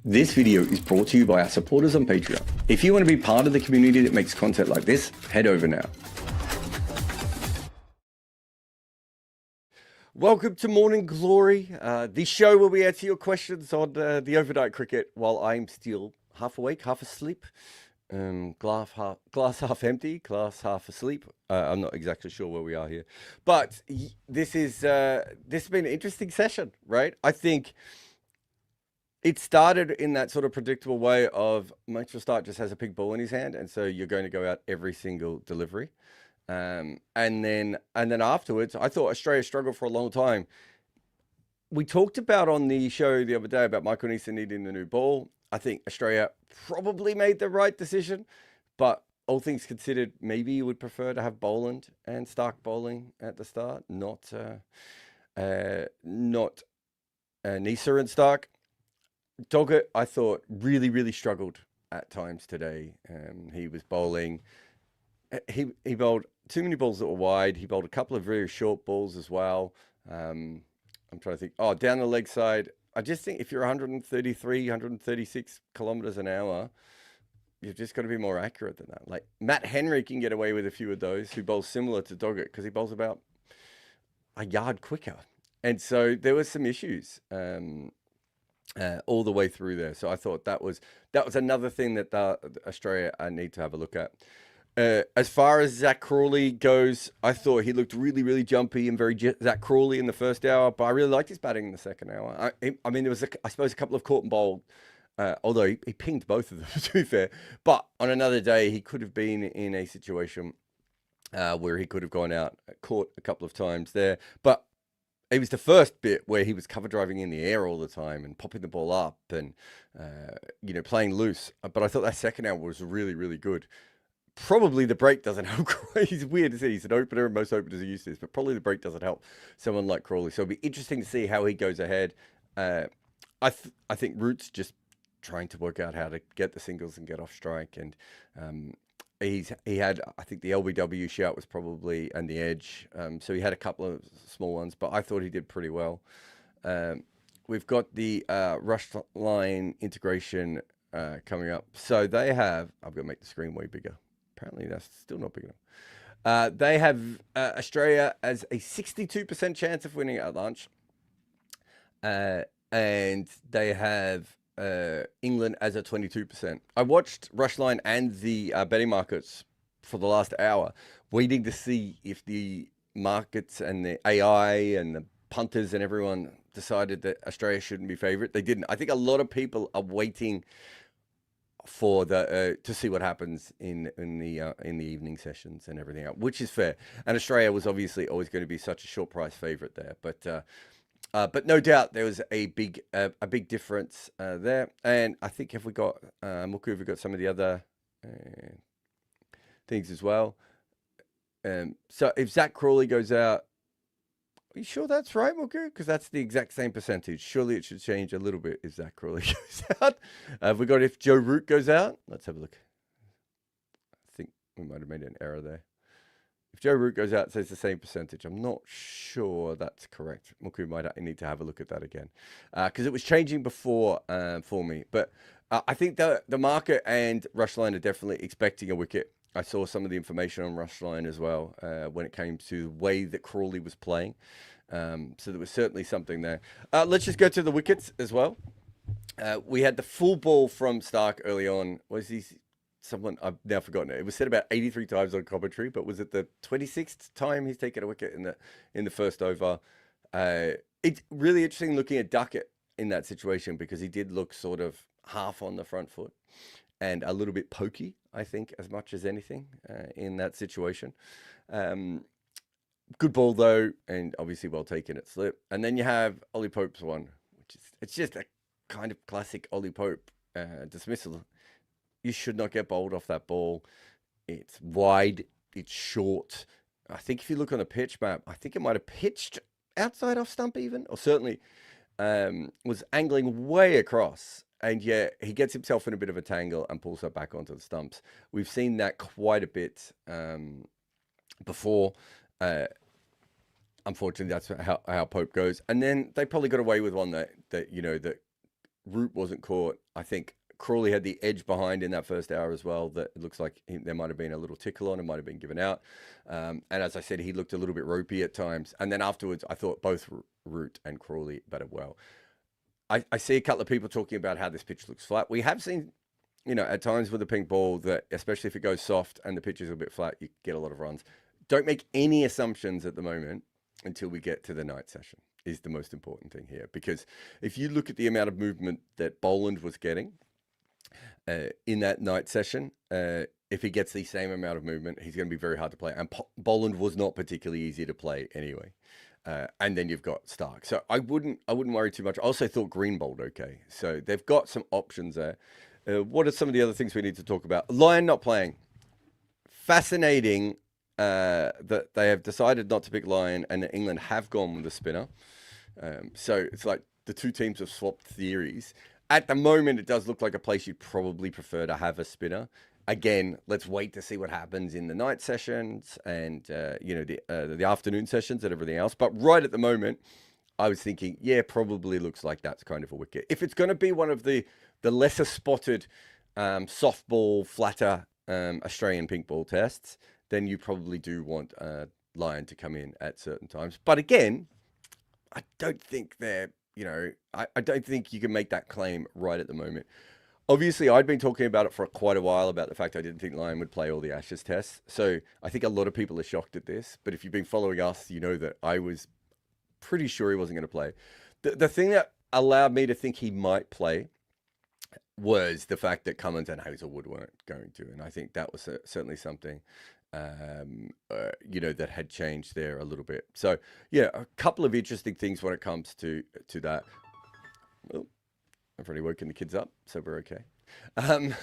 This video is brought to you by our supporters on Patreon. If you want to be part of the community that makes content like this, head over now. Welcome to Morning Glory, the show where we answer your questions on the overnight cricket while I'm still half awake, half asleep. Glass half empty, glass half asleep. I'm not exactly sure where we are here, but this has been an interesting session, right? I think it started in that sort of predictable way of Mitch Starc just has a big ball in his hand, and so you're going to go out every single delivery. And then afterwards, I thought Australia struggled for a long time. We talked about on the show the other day about Michael Neeson needing the new ball. I think Australia probably made the right decision, but all things considered, maybe you would prefer to have Boland and Starc bowling at the start, not Neeson and Starc. Doggett, I thought, really struggled at times today. He was bowling. He bowled too many balls that were wide. He bowled a couple of very short balls as well. I'm trying to think. Oh, down the leg side. I just think if you're 133, 136 kilometers an hour, you've just got to be more accurate than that. Like Matt Henry can get away with a few of those who bowl similar to Doggett because he bowls about a yard quicker. And so there were some issues all the way through there. So I thought that was another thing that Australia need to have a look at. As far as Zach Crawley goes, I thought he looked really jumpy and very Zach Crawley in the first hour, but I really liked his batting in the second hour. I mean, there was, I suppose, a couple of caught and bowled, although he pinged both of them, to be fair. But on another day, he could have been in a situation where he could have gone out, caught a couple of times there. But it was the first bit where he was cover driving in the air all the time and popping the ball up and, playing loose. But I thought that second hour was really good. Probably the break doesn't help. He's weird to see. He's an opener, and most openers are used to this, but probably the break doesn't help someone like Crawley. So it'll be interesting to see how he goes ahead. I think Root's just trying to work out how to get the singles and get off strike. And he had, I think the LBW shout was probably, and the edge. So he had a couple of small ones, but I thought he did pretty well. We've got the Rushline integration coming up. So they have, I've got to make the screen way bigger. Apparently that's still not big enough. They have Australia as a 62% chance of winning at lunch. And they have England as a 22%. I watched Rushline and the betting markets for the last hour, waiting to see if the markets and the AI and the punters and everyone decided that Australia shouldn't be favourite. They didn't. I think a lot of people are waiting for the to see what happens in the evening sessions and everything else, which is fair. And Australia was obviously always going to be such a short price favourite there, but no doubt there was a big difference there. And I think if we got Muku, we got some of the other things as well. So if Zach Crawley goes out, are you sure that's right, Muku? Because that's the exact same percentage. Surely it should change a little bit if Zach Crawley goes out. Have we got if Joe Root goes out? Let's have a look. I think we might have made an error there. If Joe Root goes out, it says the same percentage. I'm not sure that's correct. Muku might need to have a look at that again. Because it was changing before for me. But I think the market and Rushline are definitely expecting a wicket. I saw some of the information on Rushline as well when it came to the way that Crawley was playing. So there was certainly something there. Let's just go to the wickets as well. We had the full ball from Starc early on. Was he someone? I've now forgotten it. It was said about 83 times on commentary, but was it the 26th time he's taken a wicket in the first over? It's really interesting looking at Duckett in that situation because he did look sort of half on the front foot and a little bit pokey, I think, as much as anything in that situation. Good ball, though, and obviously well taken at slip. And then you have Ollie Pope's one, which is, it's just a kind of classic Ollie Pope dismissal. You should not get bowled off that ball. It's wide, it's short. I think if you look on the pitch map, I think it might have pitched outside off stump even, or certainly was angling way across. And yeah, he gets himself in a bit of a tangle and pulls her back onto the stumps. We've seen that quite a bit before. Unfortunately, that's how Pope goes. And then they probably got away with one that Root wasn't caught. I think Crawley had the edge behind in that first hour as well. That it looks like there might have been a little tickle on, it might have been given out. And as I said, he looked a little bit ropey at times. And then afterwards, I thought both Root and Crawley batted well. I see a couple of people talking about how this pitch looks flat. We have seen, at times with the pink ball that, especially if it goes soft and the pitch is a bit flat, you get a lot of runs. Don't make any assumptions at the moment until we get to the night session is the most important thing here. Because if you look at the amount of movement that Boland was getting in that night session, if he gets the same amount of movement, he's going to be very hard to play. And Boland was not particularly easy to play anyway. And then you've got Starc. So I wouldn't worry too much. I also thought Green bowled okay. So they've got some options there. What are some of the other things we need to talk about? Lyon not playing. Fascinating that they have decided not to pick Lyon and that England have gone with a spinner. So it's like the two teams have swapped theories. At the moment, it does look like a place you'd probably prefer to have a spinner. Again, let's wait to see what happens in the night sessions and the afternoon sessions and everything else. But right at the moment, I was thinking, yeah, probably looks like that's kind of a wicket. If it's going to be one of the lesser spotted softball, flatter Australian pink ball tests, then you probably do want Lyon to come in at certain times. But again, I don't think they're, I don't think you can make that claim right at the moment. Obviously, I'd been talking about it for quite a while about the fact I didn't think Lyon would play all the Ashes tests. So I think a lot of people are shocked at this. But if you've been following us, you know that I was pretty sure he wasn't going to play. The thing that allowed me to think he might play was the fact that Cummins and Hazelwood weren't going to. And I think that was certainly something, that had changed there a little bit. So, yeah, a couple of interesting things when it comes to that. Well, I've already woken the kids up, so we're okay. That's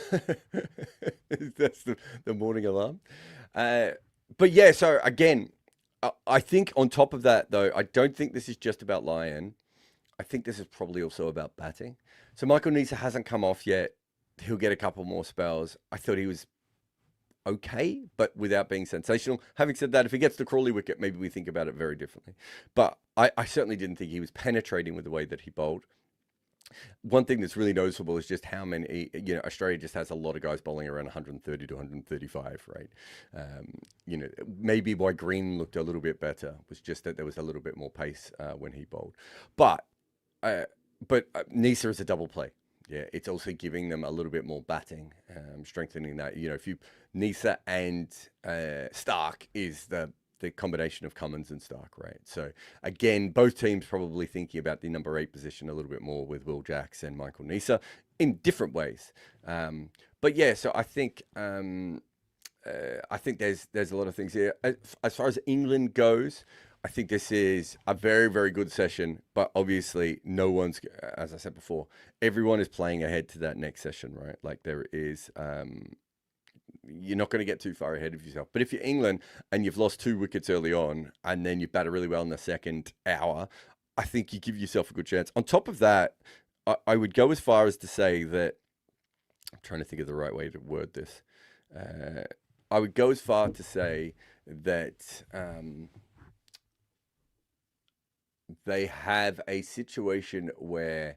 the morning alarm. But yeah, so again, I think on top of that, though, I don't think this is just about Lyon. I think this is probably also about batting. So Michael Neser hasn't come off yet. He'll get a couple more spells. I thought he was okay, but without being sensational. Having said that, if he gets the Crawley wicket, maybe we think about it very differently. But I certainly didn't think he was penetrating with the way that he bowled. One thing that's really noticeable is just how many, Australia just has a lot of guys bowling around 130 to 135, right? Maybe why Green looked a little bit better was just that there was a little bit more pace when he bowled. But Neser is a double play. Yeah, it's also giving them a little bit more batting, strengthening that. If you Neser and Starc is the combination of Cummins and Starc, right? So again, both teams probably thinking about the number 8 position a little bit more with Will Jacks and Michael Neser in different ways. But yeah, so I think there's a lot of things here. As far as England goes, I think this is a very, very good session, but obviously no one's, as I said before, everyone is playing ahead to that next session, right? Like there is, you're not going to get too far ahead of yourself. But if you're England and you've lost 2 wickets early on and then you batter really well in the second hour, I think you give yourself a good chance. On top of that, I would go as far as to say that, I'm trying to think of the right way to word this. I would go as far to say that they have a situation where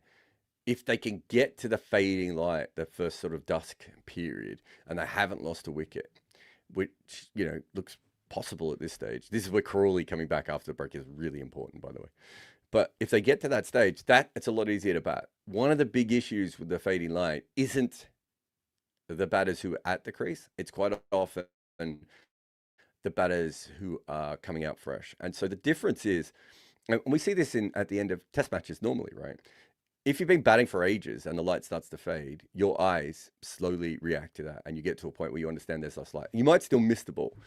if they can get to the fading light, the first sort of dusk period, and they haven't lost a wicket, which, looks possible at this stage. This is where Crawley coming back after the break is really important, by the way. But if they get to that stage, it's a lot easier to bat. One of the big issues with the fading light isn't the batters who are at the crease. It's quite often the batters who are coming out fresh. And so the difference is, and we see this at the end of test matches normally, right? If you've been batting for ages and the light starts to fade, your eyes slowly react to that. And you get to a point where you understand there's less light. You might still miss the ball.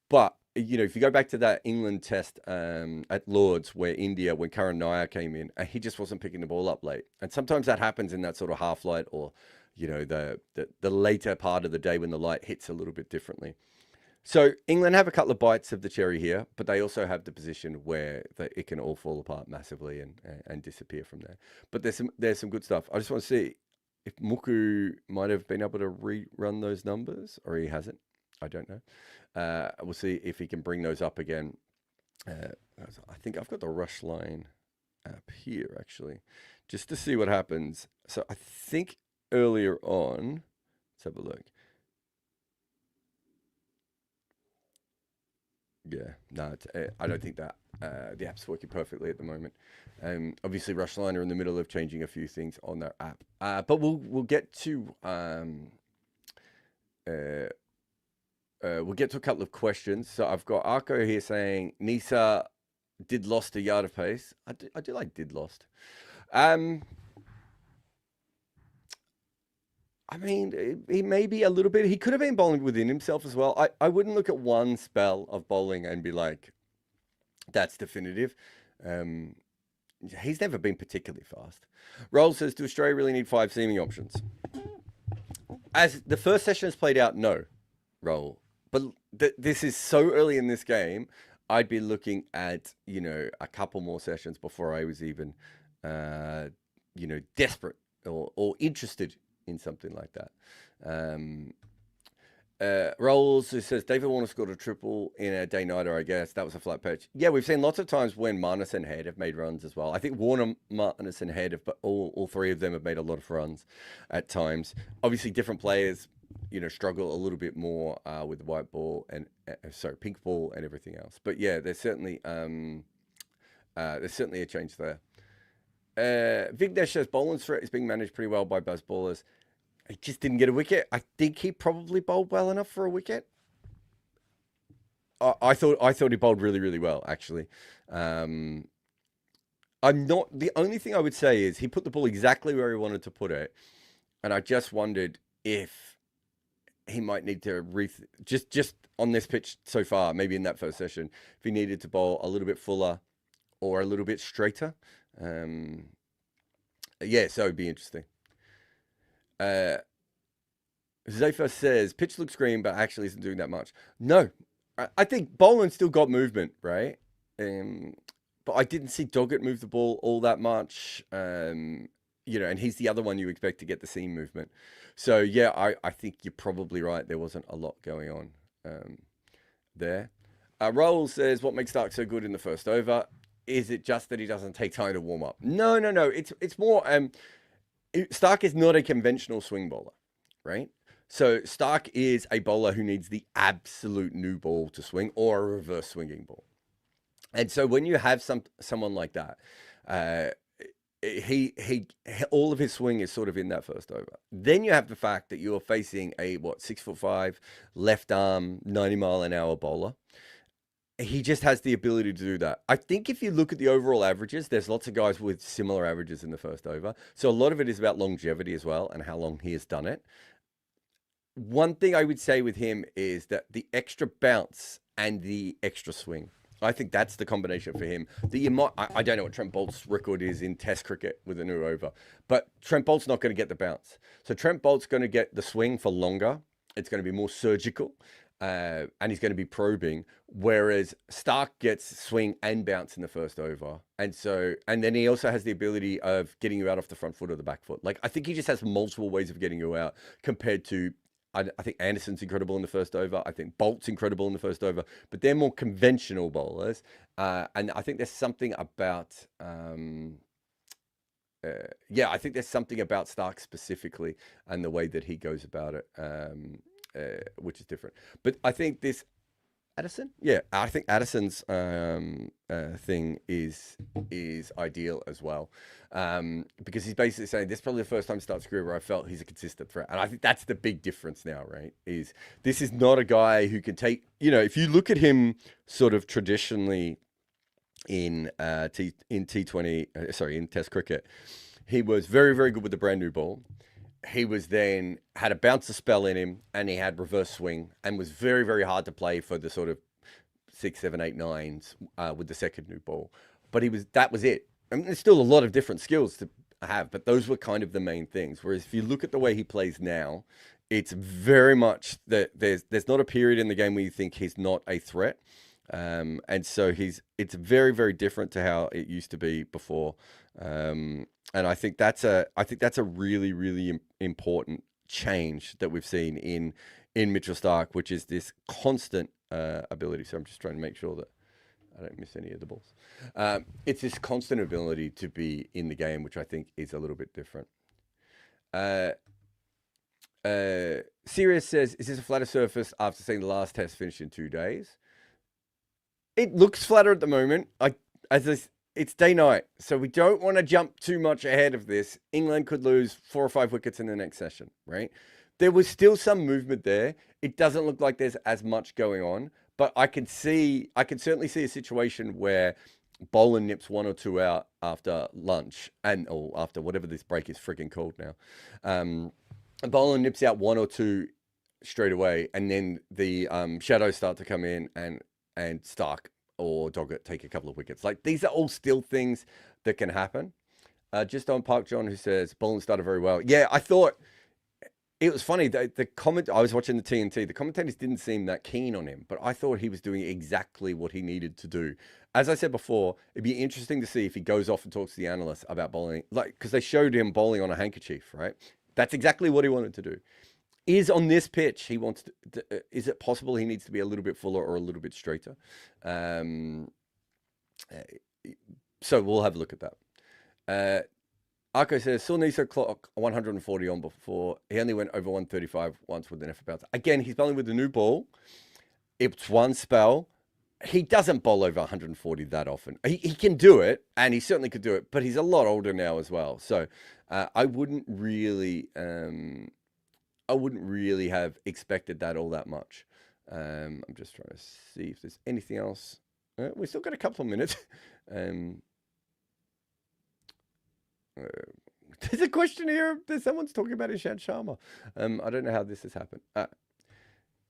But, if you go back to that England test at Lords where India, when Karan Nair came in, he just wasn't picking the ball up late. And sometimes that happens in that sort of half light or, the later part of the day when the light hits a little bit differently. So England have a couple of bites of the cherry here, but they also have the position where it can all fall apart massively and disappear from there. But there's some good stuff. I just want to see if Muku might have been able to rerun those numbers, or he hasn't. I don't know. We'll see if he can bring those up again. I think I've got the Rushline app here, actually, just to see what happens. So I think earlier on, let's have a look. Yeah, no, I don't think that the app's working perfectly at the moment. Obviously, Rushline are in the middle of changing a few things on their app, but we'll get to a couple of questions. So I've got Arco here saying Nisa did lost a yard of pace. I do like did lost. I mean, he may be a little bit. He could have been bowling within himself as well. I wouldn't look at one spell of bowling and be like, that's definitive. He's never been particularly fast. Roll says, do Australia really need 5 seaming options? As the first session has played out, no. Roll. But this is so early in this game, I'd be looking at, a couple more sessions before I was even, desperate or interested in something like that. Rolls says David Warner scored a triple in a day-nighter, I guess. That was a flat pitch. Yeah, we've seen lots of times when Marnus and Head have made runs as well. I think Warner, Marnus, and Head but all three of them have made a lot of runs at times. Obviously, different players, struggle a little bit more with the white ball and pink ball and everything else. But yeah, there's certainly a change there. Vignesh says Boland's threat is being managed pretty well by buzz ballers. He just didn't get a wicket. I think he probably bowled well enough for a wicket. I thought he bowled really, really well, actually. I'm not. The only thing I would say is he put the ball exactly where he wanted to put it, and I just wondered if he might need to just on this pitch so far, maybe in that first session, if he needed to bowl a little bit fuller or a little bit straighter. Yeah, so it'd be interesting. Zephyr says pitch looks green, but actually isn't doing that much. No, I think Boland still got movement, right? But I didn't see Doggett move the ball all that much. And he's the other one you expect to get the seam movement. So yeah, I think you're probably right. There wasn't a lot going on there. Roll says, what makes Starc so good in the first over? Is it just that he doesn't take time to warm up? No. It's more. Starc is not a conventional swing bowler, right? So Starc is a bowler who needs the absolute new ball to swing or a reverse swinging ball. And so when you have someone like that, he all of his swing is sort of in that first over. Then you have the fact that you're facing a 6'5" left arm 90-mile-an-hour bowler. He just has the ability to do that. I think if you look at the overall averages, there's lots of guys with similar averages in the first over. So a lot of it is about longevity as well and how long he has done it. One thing I would say with him is that the extra bounce and the extra swing, I think that's the combination for him. I don't know what Trent Bolt's record is in Test cricket with a new over, but Trent Bolt's not going to get the bounce. So Trent Bolt's going to get the swing for longer. It's going to be more surgical. And he's going to be probing, whereas Starc gets swing and bounce in the first over. And then he also has the ability of getting you out off the front foot or the back foot. Like, I think he just has multiple ways of getting you out compared to, I think Anderson's incredible in the first over. I think Bolt's incredible in the first over, but they're more conventional bowlers. And I think there's something about, I think there's something about Starc specifically and the way that he goes about it. Which is different. But I think this Addison, I think Addison's thing is ideal as well, because he's basically saying this is probably the first time Starc's career where I felt he's a consistent threat, and I think that's the big difference now, right? This is not a guy who can take, if you look at him sort of traditionally in T20, in Test cricket, he was very, very good with the brand new ball. He was then had a bouncer spell in him, and he had reverse swing, and was very, very hard to play for the sort of 6, 7, 8, 9s with the second new ball. But that was it. I mean, there's still a lot of different skills to have, but those were kind of the main things. Whereas if you look at the way he plays now, it's very much that there's not a period in the game where you think he's not a threat. And so it's very, very different to how it used to be before. And I think that's a really, really important change that we've seen in Mitchell Starc, which is this constant ability. So I'm just trying to make sure that I don't miss any of the balls. It's this constant ability to be in the game, which I think is a little bit different. Sirius says, is this a flatter surface after seeing the last test finish in 2 days? It looks flatter at the moment. It's day-night, so we don't want to jump too much ahead of this. England could lose 4 or 5 wickets in the next session, right? There was still some movement there. It doesn't look like there's as much going on, but I can certainly see a situation where Boland nips 1 or 2 out after lunch or after whatever this break is freaking called now. Boland nips out 1 or 2 straight away, and then the shadows start to come in and Starc or Doggett take a couple of wickets. Like, these are all still things that can happen. Just on Park John, who says Boland started very well. Yeah, I thought it was funny. I was watching the TNT. The commentators didn't seem that keen on him, but I thought he was doing exactly what he needed to do. As I said before, it'd be interesting to see if he goes off and talks to the analysts about bowling, like, because they showed him bowling on a handkerchief, right? That's exactly what he wanted to do. Is on this pitch, he wants to, is it possible he needs to be a little bit fuller or a little bit straighter? So we'll have a look at that. Arco says, saw Niso clock 140 on before. He only went over 135 once with an effort bounce. Again, he's bowling with a new ball. It's one spell. He doesn't bowl over 140 that often. He can do it, and he certainly could do it, but he's a lot older now as well. So I wouldn't really have expected that all that much. I'm just trying to see if there's anything else. We've still got a couple of minutes. There's a question here. Someone's talking about Ishant Sharma. I don't know how this has happened.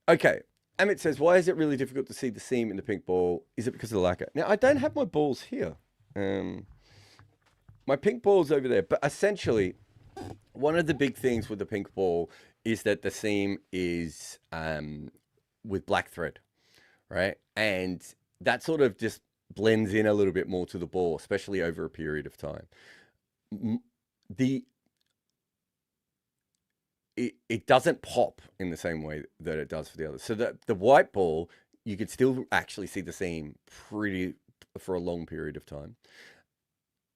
Okay. Amit says, why is it really difficult to see the seam in the pink ball? Is it because of the lacquer? Now, I don't have my balls here. My pink ball's over there. But essentially, one of the big things with the pink ball is that the seam is with black thread, right? And that sort of just blends in a little bit more to the ball, especially over a period of time. It doesn't pop in the same way that it does for the others. So the white ball, you could still actually see the seam for a long period of time.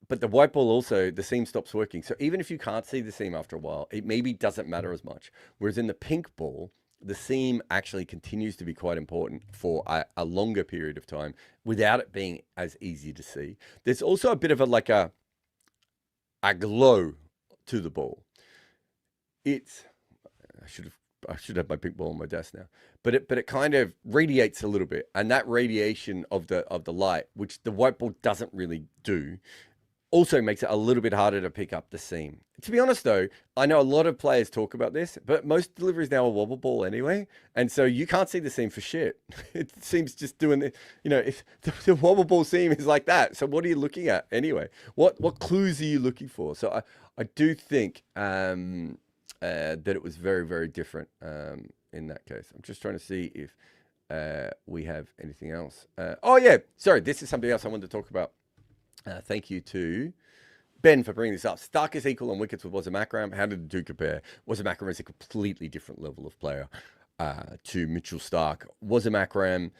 But the white ball also, the seam stops working. So even if you can't see the seam after a while, it maybe doesn't matter as much. Whereas in the pink ball, the seam actually continues to be quite important for a longer period of time without it being as easy to see. There's also a bit of a glow to the ball. I should have my pink ball on my desk now, but it kind of radiates a little bit, and that radiation of the light, which the white ball doesn't really do, also makes it a little bit harder to pick up the seam. To be honest, though, I know a lot of players talk about this, but most deliveries now are wobble ball anyway, and so you can't see the seam for shit. It seems just doing it. If the wobble ball seam is like that, so what are you looking at anyway? What clues are you looking for? So I do think that it was very, very different in that case. I'm just trying to see if we have anything else. Oh, yeah. Sorry, this is something else I wanted to talk about. Thank you to Ben for bringing this up. Starc is equal on wickets with Wassim Akram. How did the two compare? Wassim Akram is a completely different level of player to Mitchell Starc. Wassim Akram,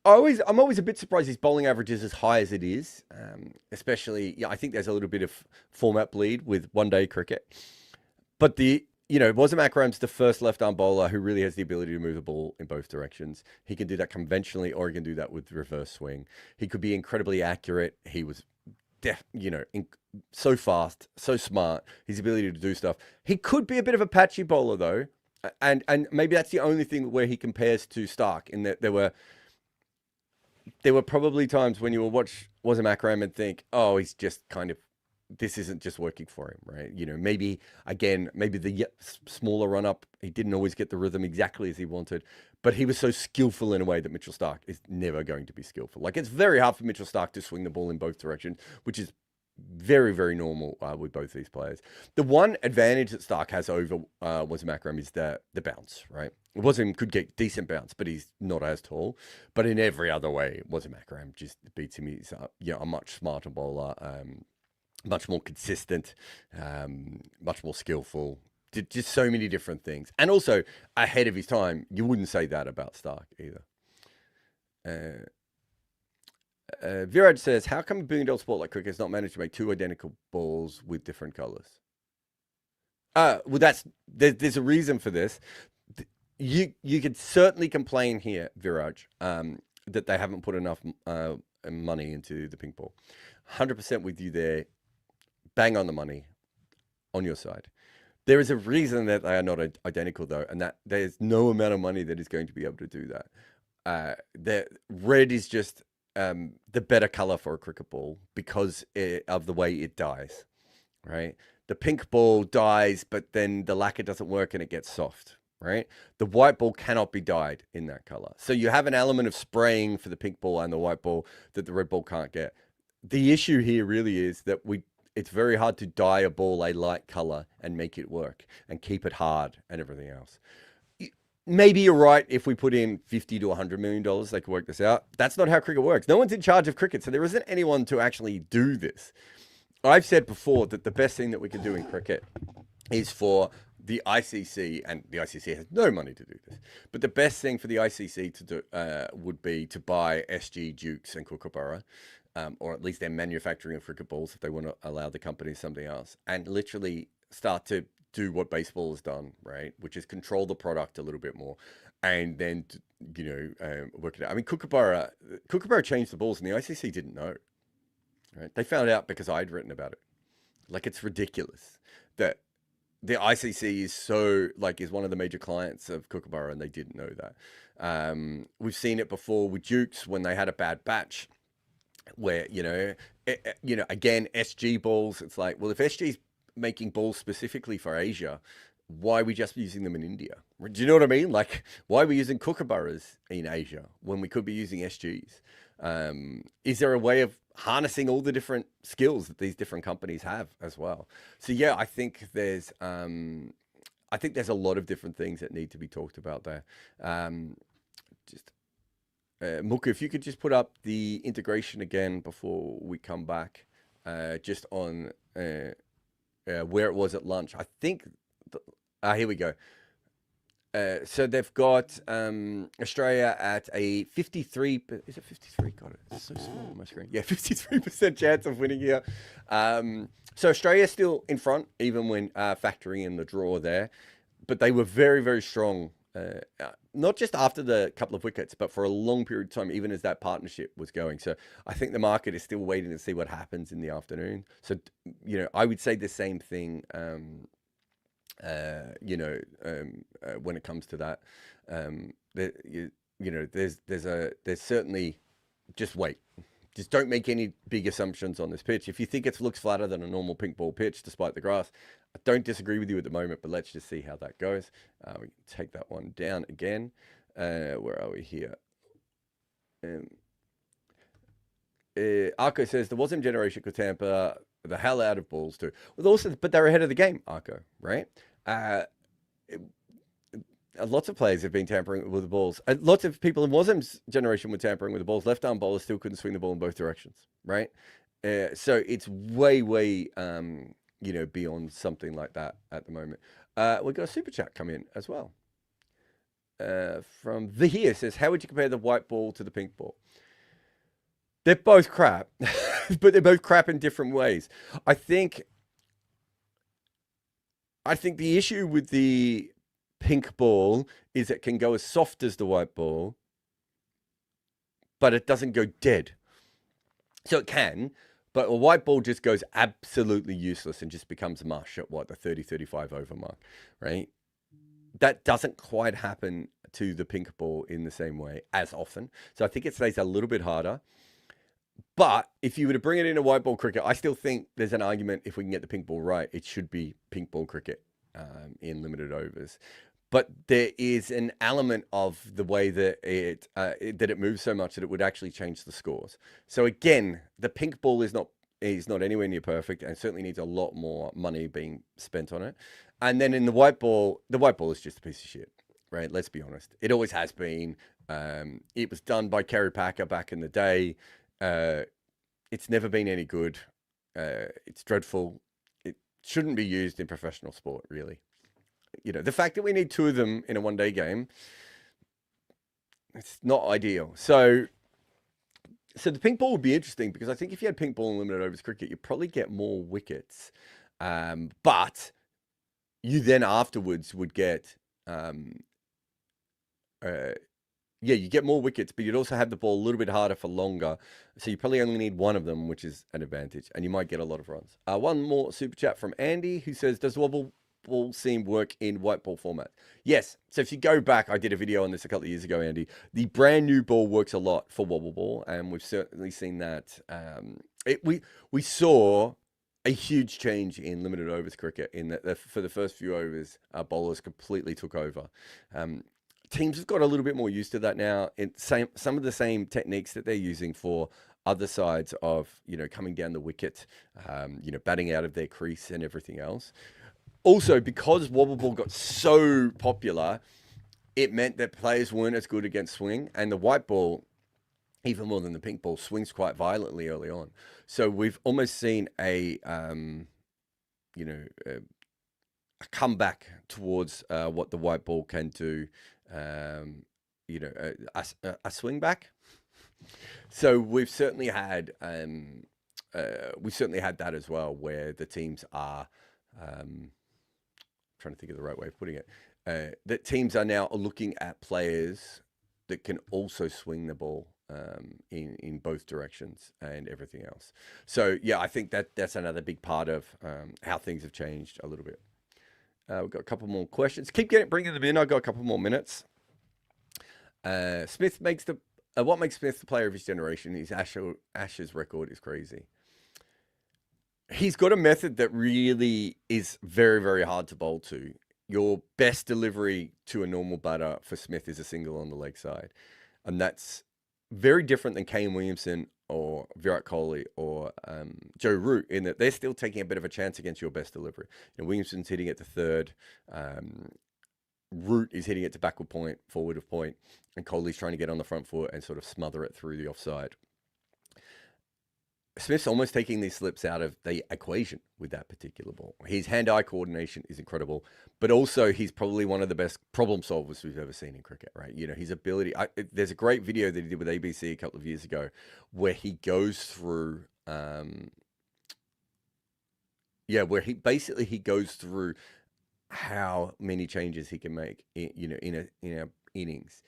I'm always a bit surprised his bowling average is as high as it is, especially, I think there's a little bit of format bleed with one-day cricket. But Wassim Akram's the first left-arm bowler who really has the ability to move the ball in both directions. He can do that conventionally, or he can do that with reverse swing. He could be incredibly accurate. He was, so fast, so smart. His ability to do stuff. He could be a bit of a patchy bowler, though, and maybe that's the only thing where he compares to Starc, in that there were probably times when you will watch Wassim Akram and think, oh, he's just kind of, this isn't just working for him, right? Maybe the smaller run up, he didn't always get the rhythm exactly as he wanted, but he was so skillful in a way that Mitchell Starc is never going to be skillful. Like, it's very hard for Mitchell Starc to swing the ball in both directions, which is very, very normal with both these players. The one advantage that Starc has over Wassim Akram is the bounce, right? Wassim could get decent bounce, but he's not as tall. But in every other way, Wassim Akram just beats him. He's a much smarter bowler, much more consistent, much more skillful, just so many different things. And also ahead of his time. You wouldn't say that about Starc either. Viraj says, how come a billion-dollar sport like cricket is not managed to make two identical balls with different colors? Well, there's a reason for this. You could certainly complain here, Viraj, that they haven't put enough money into the pink ball. 100% with you there. Bang on the money on your side. There is a reason that they are not identical, though, and that there's no amount of money that is going to be able to do that. The red is just the better color for a cricket ball because of the way it dies, right? The pink ball dies, but then the lacquer doesn't work and it gets soft, right? The white ball cannot be dyed in that color. So you have an element of spraying for the pink ball and the white ball that the red ball can't get. The issue here really is that it's very hard to dye a ball a light color and make it work and keep it hard and everything else. Maybe you're right. If we put in $50 to $100 million, they could work this out. That's not how cricket works. No one's in charge of cricket, so there isn't anyone to actually do this. I've said before that the best thing that we can do in cricket is for the ICC, and the ICC has no money to do this, but the best thing for the ICC to do would be to buy SG, Dukes, and Kookaburra, or at least their manufacturing of cricket balls if they want to allow the company something else, and literally start to do what baseball has done, right? Which is control the product a little bit more, and then work it out. I mean, Kookaburra changed the balls, and the ICC didn't know. Right? They found out because I'd written about it. Like, it's ridiculous that the ICC is one of the major clients of Kookaburra, and they didn't know that. We've seen it before with Dukes when they had a bad batch, where again, SG balls. It's like, well, if SG's making balls specifically for Asia, why are we just using them in India? Do you know what I mean? Like, why are we using Kookaburras in Asia when we could be using SGs? Is there a way of harnessing all the different skills that these different companies have as well? So yeah, I think there's a lot of different things that need to be talked about there. Muka, if you could just put up the integration again before we come back, just on where it was at lunch. I think, here we go. So they've got Australia at a 53. Is it 53? God, it's so small on my screen. Yeah, 53% chance of winning here. So Australia's still in front, even when factoring in the draw there. But they were very, very strong, not just after the couple of wickets, but for a long period of time, even as that partnership was going. So I think the market is still waiting to see what happens in the afternoon. So, I would say the same thing. When it comes to that, there's certainly, just wait. Just don't make any big assumptions on this pitch. If you think it looks flatter than a normal pink ball pitch, despite the grass, I don't disagree with you at the moment, but let's just see how that goes. We can take that one down again. Where are we here? Arco says the Wasm generation could tamper the hell out of balls too. Well, but they're ahead of the game, Arco, right? Lots of players have been tampering with the balls. Lots of people in Wasm's generation were tampering with the balls. Left arm bowlers still couldn't swing the ball in both directions, right? So it's way, beyond something like that at the moment. We've got a super chat come in as well. From the here says, how would you compare the white ball to the pink ball? They're both crap, but they're both crap in different ways. I think the issue with the pink ball is it can go as soft as the white ball, but it doesn't go dead. So it can, but a white ball just goes absolutely useless and just becomes mush at the 30-35 over mark, right? That doesn't quite happen to the pink ball in the same way as often. So I think it stays a little bit harder. But if you were to bring it into white ball cricket, I still think there's an argument, if we can get the pink ball right, it should be pink ball cricket in limited overs. But there is an element of the way that it moves so much that it would actually change the scores. So again, the pink ball is not anywhere near perfect, and certainly needs a lot more money being spent on it. And then in the white ball is just a piece of shit, right? Let's be honest. It always has been. It was done by Kerry Packer back in the day. It's never been any good. It's dreadful. It shouldn't be used in professional sport, really. The fact that we need two of them in a one-day game, it's not ideal. So So the pink ball would be interesting because I think if you had pink ball and limited overs cricket, you'd probably get more wickets. But you then afterwards would get, yeah, you get more wickets, but you'd also have the ball a little bit harder for longer. So you probably only need one of them, which is an advantage, and you might get a lot of runs. One more super chat from Andy who says, does wobble ball seam work in white ball format? Yes. So if you go back, I did a video on this a couple of years ago, Andy. The brand new ball works a lot for wobble ball, and we've certainly seen that. We saw a huge change in limited overs cricket in that for the first few overs, bowlers completely took over. Teams have got a little bit more used to that now. Some of the same techniques that they're using for other sides of, coming down the wicket, batting out of their crease and everything else. Also, because wobble ball got so popular, it meant that players weren't as good against swing, and the white ball, even more than the pink ball, swings quite violently early on. So we've almost seen a comeback towards what the white ball can do. A swing back. So we've certainly had that as well, where the teams are trying to think of the right way of putting it. That teams are now looking at players that can also swing the ball in both directions and everything else. So yeah, I think that's another big part of how things have changed a little bit. We've got a couple more questions. Keep bringing them in. I've got a couple more minutes. Smith makes what makes Smith the player of his generation? His Ashes record is crazy. He's got a method that really is very, very hard to bowl to. Your best delivery to a normal batter for Smith is a single on the leg side. And that's very different than Kane Williamson or Virat Kohli or Joe Root, in that they're still taking a bit of a chance against your best delivery. Williamson's hitting it to third. Root is hitting it to backward point, forward of point, and Kohli's trying to get on the front foot and sort of smother it through the offside. Smith's almost taking these slips out of the equation with that particular ball. His hand-eye coordination is incredible, but also he's probably one of the best problem solvers we've ever seen in cricket, right? His ability. There's a great video that he did with ABC a couple of years ago where he goes through, where he goes through how many changes he can make, in a innings.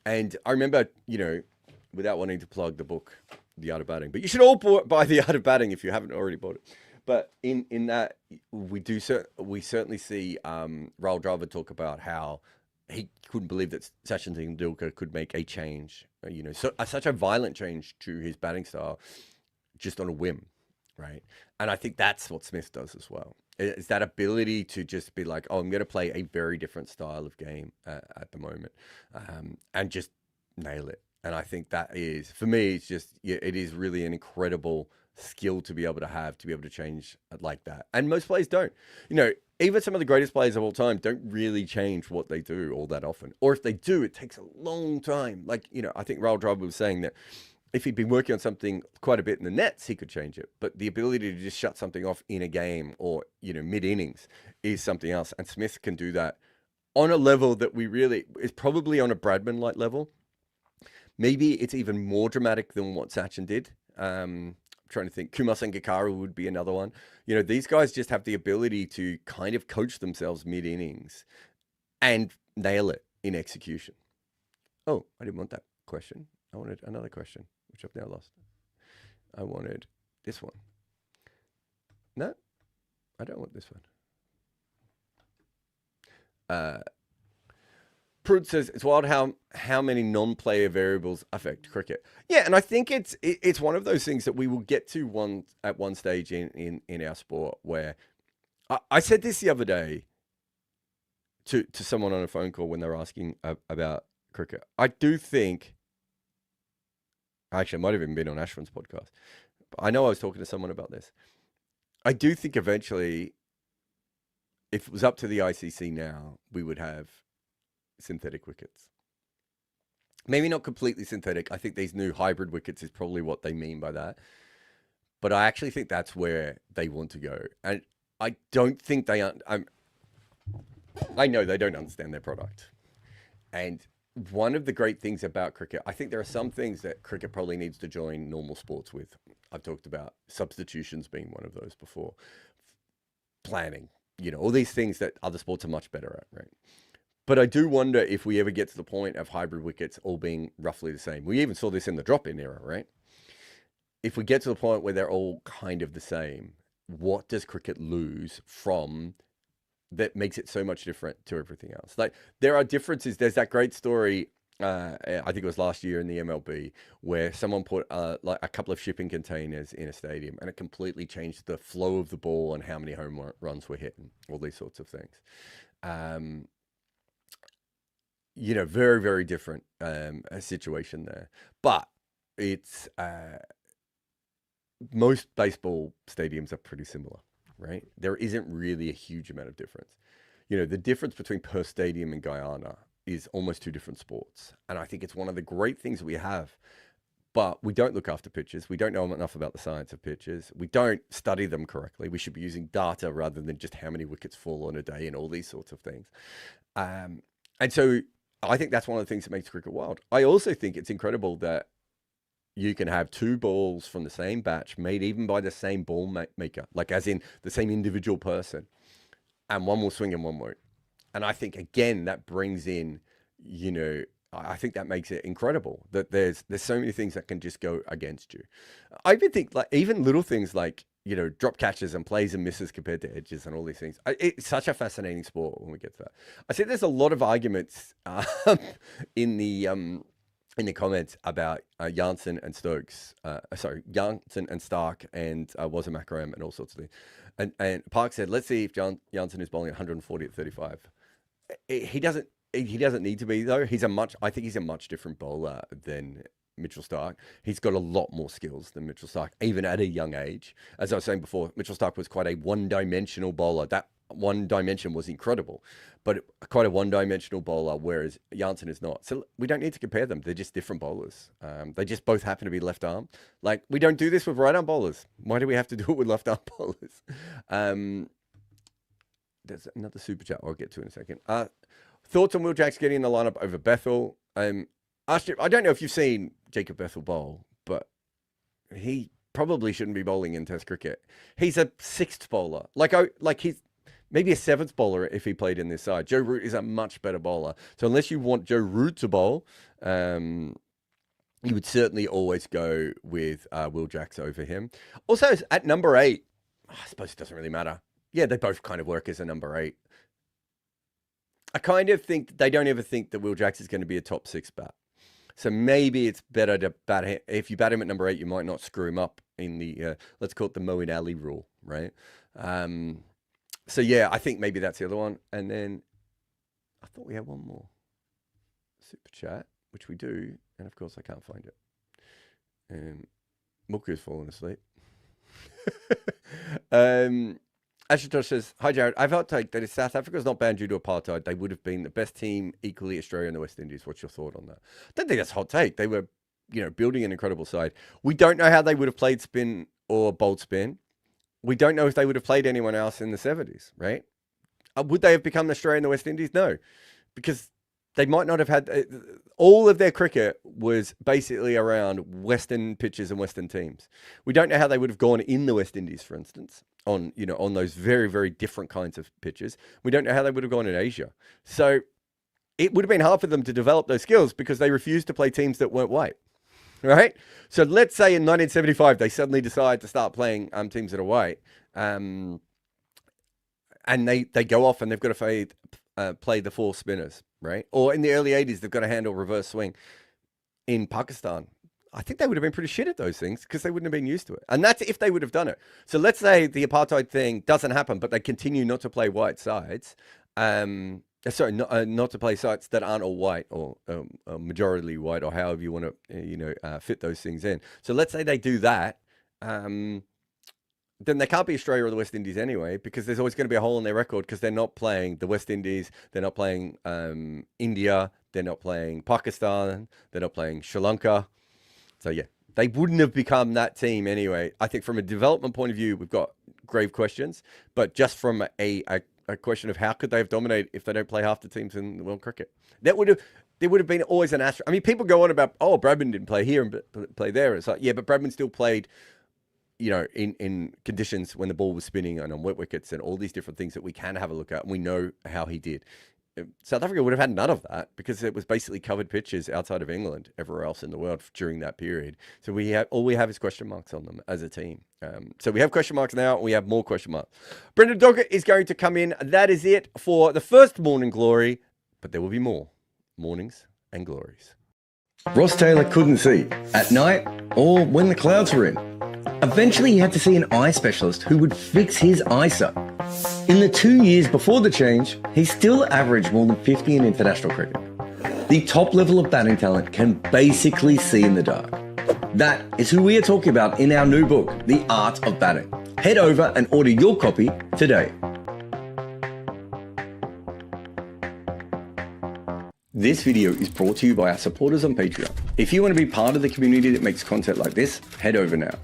And I remember, without wanting to plug the book, The Art of Batting, but you should all buy The Art of Batting if you haven't already bought it. But in that, we certainly see Rahul Dravid talk about how he couldn't believe that Sachin Tendulkar could make a change, such a violent change to his batting style just on a whim, right? And I think that's what Smith does as well. It's that ability to just be like, oh, I'm going to play a very different style of game at the moment, and just nail it. And I think that is, for me, it is really an incredible skill to be able to change like that. And most players don't. Even some of the greatest players of all time don't really change what they do all that often. Or if they do, it takes a long time. Like, I think Rahul Dravid was saying that if he'd been working on something quite a bit in the nets, he could change it. But the ability to just shut something off in a game or, mid-innings is something else. And Smith can do that on a level that is probably on a Bradman-like level. Maybe it's even more dramatic than what Sachin did. I'm trying to think. Kumar Sangakkara would be another one. These guys just have the ability to kind of coach themselves mid-innings and nail it in execution. Oh, I didn't want that question. I wanted another question, which I've now lost. I wanted this one. No, I don't want this one. Prud says it's wild how many non-player variables affect cricket. Yeah, and I think it's one of those things that we will get to at one stage in our sport where I said this the other day to someone on a phone call when they were asking about cricket. I do think, actually, I might have even been on Ashwin's podcast, but I know I was talking to someone about this. I do think eventually, if it was up to the ICC now, we would have synthetic wickets. Maybe not completely synthetic. I think these new hybrid wickets is probably what they mean by that. But I actually think that's where they want to go. And I don't think I know they don't understand their product. And one of the great things about cricket, I think there are some things that cricket probably needs to join normal sports with. I've talked about substitutions being one of those before, planning, all these things that other sports are much better at, right? But I do wonder if we ever get to the point of hybrid wickets all being roughly the same. We even saw this in the drop-in era, right? If we get to the point where they're all kind of the same, what does cricket lose from that makes it so much different to everything else? Like, there are differences. There's that great story, I think it was last year in the MLB, where someone put like a couple of shipping containers in a stadium, and it completely changed the flow of the ball and how many home runs were hitting, all these sorts of things. Very, very different situation there. But it's most baseball stadiums are pretty similar, right? There isn't really a huge amount of difference. The difference between Perth Stadium and Guyana is almost two different sports. And I think it's one of the great things we have. But we don't look after pitches. We don't know enough about the science of pitches. We don't study them correctly. We should be using data rather than just how many wickets fall on a day and all these sorts of things. And so I think that's one of the things that makes cricket wild. I also think it's incredible that you can have two balls from the same batch made even by the same ball maker, like as in the same individual person, and one will swing and one won't. And I think, again, that brings in, I think that makes it incredible that there's so many things that can just go against you. I even think, like, even little things like, drop catches and plays and misses compared to edges and all these things. It's such a fascinating sport when we get to that. I see there's a lot of arguments in the comments about Janssen and Stokes, Janssen and Starc and Wasamakeram and all sorts of things. And Park said, let's see if Janssen is bowling 140 at 35. He doesn't need to be, though. I think he's a much different bowler than Mitchell Starc. He's got a lot more skills than Mitchell Starc, even at a young age. As I was saying before, Mitchell Starc was quite a one-dimensional bowler. That one dimension was incredible, but quite a one-dimensional bowler, whereas Janssen is not. So we don't need to compare them. They're just different bowlers. They just both happen to be left arm. Like, we don't do this with right arm bowlers. Why do we have to do it with left arm bowlers? There's another super chat I'll get to in a second. Thoughts on Will Jacks getting in the lineup over Bethel? I don't know if you've seen Jacob Bethel bowl, but he probably shouldn't be bowling in Test cricket. He's a sixth bowler. Like he's maybe a seventh bowler if he played in this side. Joe Root is a much better bowler. So unless you want Joe Root to bowl, you would certainly always go with Will Jacks over him. Also, at number 8, I suppose it doesn't really matter. Yeah, they both kind of work as a number 8. I kind of think they don't ever think that Will Jacks is going to be a top 6 bat. So maybe it's better to bat him. If you bat him at number 8, you might not screw him up in the, let's call it the Moeen Ali rule, right? So yeah, I think maybe that's the other one. And then I thought we had one more super chat, which we do. And of course I can't find it. And Muku's fallen asleep. Ashutosh says, hi Jarrod, I've hot take that if South Africa's not banned due to apartheid, they would have been the best team, equally Australia and the West Indies. What's your thought on that? I don't think that's a hot take. They were, building an incredible side. We don't know how they would have played spin or bowled spin. We don't know if they would have played anyone else in the 70s, right? Would they have become the Australia and the West Indies? No, because they might not have had, all of their cricket was basically around Western pitches and Western teams. We don't know how they would have gone in the West Indies, for instance, on those very, very different kinds of pitches. We don't know how they would have gone in Asia. So it would have been hard for them to develop those skills because they refused to play teams that weren't white, right? So let's say in 1975, they suddenly decide to start playing teams that are white, and they go off and they've got to play the 4 spinners, right? Or in the early 80s, they've got to handle reverse swing in Pakistan. I think they would have been pretty shit at those things because they wouldn't have been used to it. And that's if they would have done it. So let's say the apartheid thing doesn't happen, but they continue not to play white sides. Not to play sides that aren't all white or majority white, or however you want to, fit those things in. So let's say they do that. Then they can't be Australia or the West Indies anyway, because there's always going to be a hole in their record because they're not playing the West Indies, they're not playing India, they're not playing Pakistan, they're not playing Sri Lanka. So yeah, they wouldn't have become that team anyway. I think from a development point of view, we've got grave questions, but just from a question of how could they have dominated if they don't play half the teams in the world cricket? That would have, there would have been always an asterisk. I mean, people go on about, oh, Bradman didn't play here and play there. It's like, yeah, but Bradman still played, you know, in conditions when the ball was spinning and on wet wickets and all these different things that we can have a look at. And we know how he did. South Africa would have had none of that because it was basically covered pitches outside of England, everywhere else in the world during that period. So all we have is question marks on them as a team. So we have question marks now, and we have more question marks. Brendan Doggett is going to come in. That is it for the first Morning Glory, but there will be more mornings and glories. Ross Taylor couldn't see at night or when the clouds were in. Eventually, he had to see an eye specialist who would fix his eyesight. In the 2 years before the change, he still averaged more than 50 in international cricket. The top level of batting talent can basically see in the dark. That is who we are talking about in our new book, The Art of Batting. Head over and order your copy today. This video is brought to you by our supporters on Patreon. If you want to be part of the community that makes content like this, head over now.